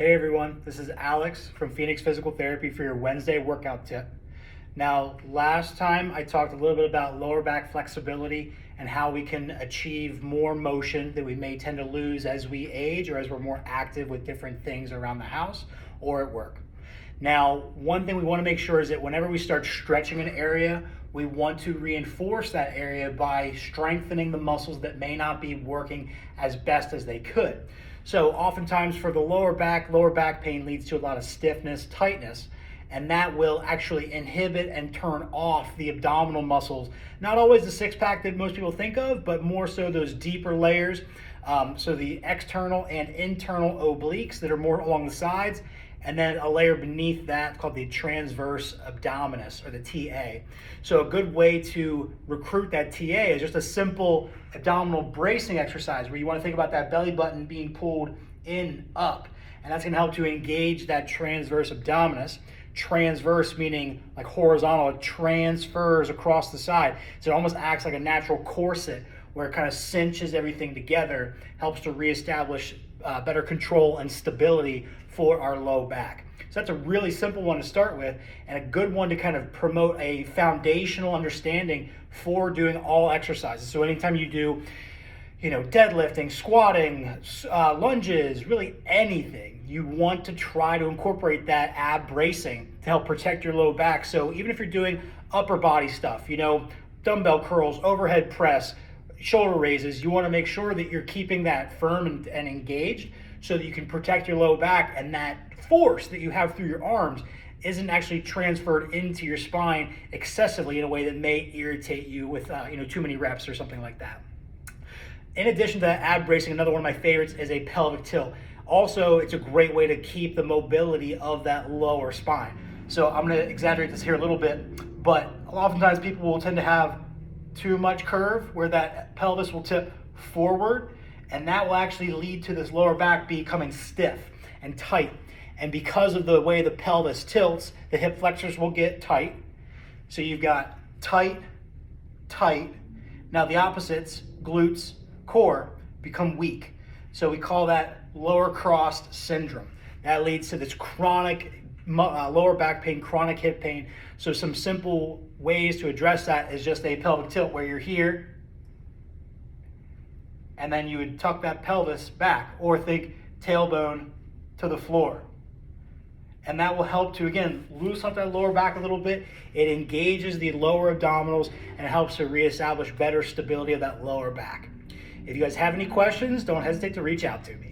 Hey everyone, this is Alex from Phoenix Physical Therapy for your Wednesday workout tip. Now, last time I talked a little bit about lower back flexibility and how we can achieve more motion that we may tend to lose as we age or as we're more active with different things around the house or at work. Now, one thing we want to make sure is that whenever we start stretching an area, we want to reinforce that area by strengthening the muscles that may not be working as best as they could. So oftentimes for the lower back pain leads to a lot of stiffness, tightness, and that will actually inhibit and turn off the abdominal muscles. Not always the six pack that most people think of, but more so those deeper layers. So the external and internal obliques that are more along the sides, and then a layer beneath that called the transverse abdominis, or the TA. So a good way to recruit that TA is just a simple abdominal bracing exercise where you want to think about that belly button being pulled in, up, and that's going to help to engage that transverse abdominis. Transverse meaning like horizontal, it transfers across the side. So it almost acts like a natural corset where it kind of cinches everything together, helps to reestablish better control and stability for our low back. So that's a really simple one to start with and a good one to kind of promote a foundational understanding for doing all exercises. So anytime you do, deadlifting, squatting, lunges, really anything, you want to try to incorporate that ab bracing to help protect your low back. So even if you're doing upper body stuff, dumbbell curls, overhead press, shoulder raises, you want to make sure that you're keeping that firm and engaged so that you can protect your low back, and that force that you have through your arms isn't actually transferred into your spine excessively in a way that may irritate you with too many reps or something like that. In addition to that ab bracing, another one of my favorites is a pelvic tilt. Also, it's a great way to keep the mobility of that lower spine. So I'm going to exaggerate this here a little bit, but oftentimes people will tend to have too much curve where that pelvis will tip forward, and that will actually lead to this lower back becoming stiff and tight. And because of the way the pelvis tilts, the hip flexors will get tight. So you've got tight, tight. Now the opposites, glutes, core, become weak. So we call that lower crossed syndrome. That leads to this chronic lower back pain, chronic hip pain. So some simple ways to address that is just a pelvic tilt where you're here, and then you would tuck that pelvis back, or think tailbone to the floor. And that will help to, again, loosen up that lower back a little bit. It engages the lower abdominals and it helps to reestablish better stability of that lower back. If you guys have any questions, don't hesitate to reach out to me.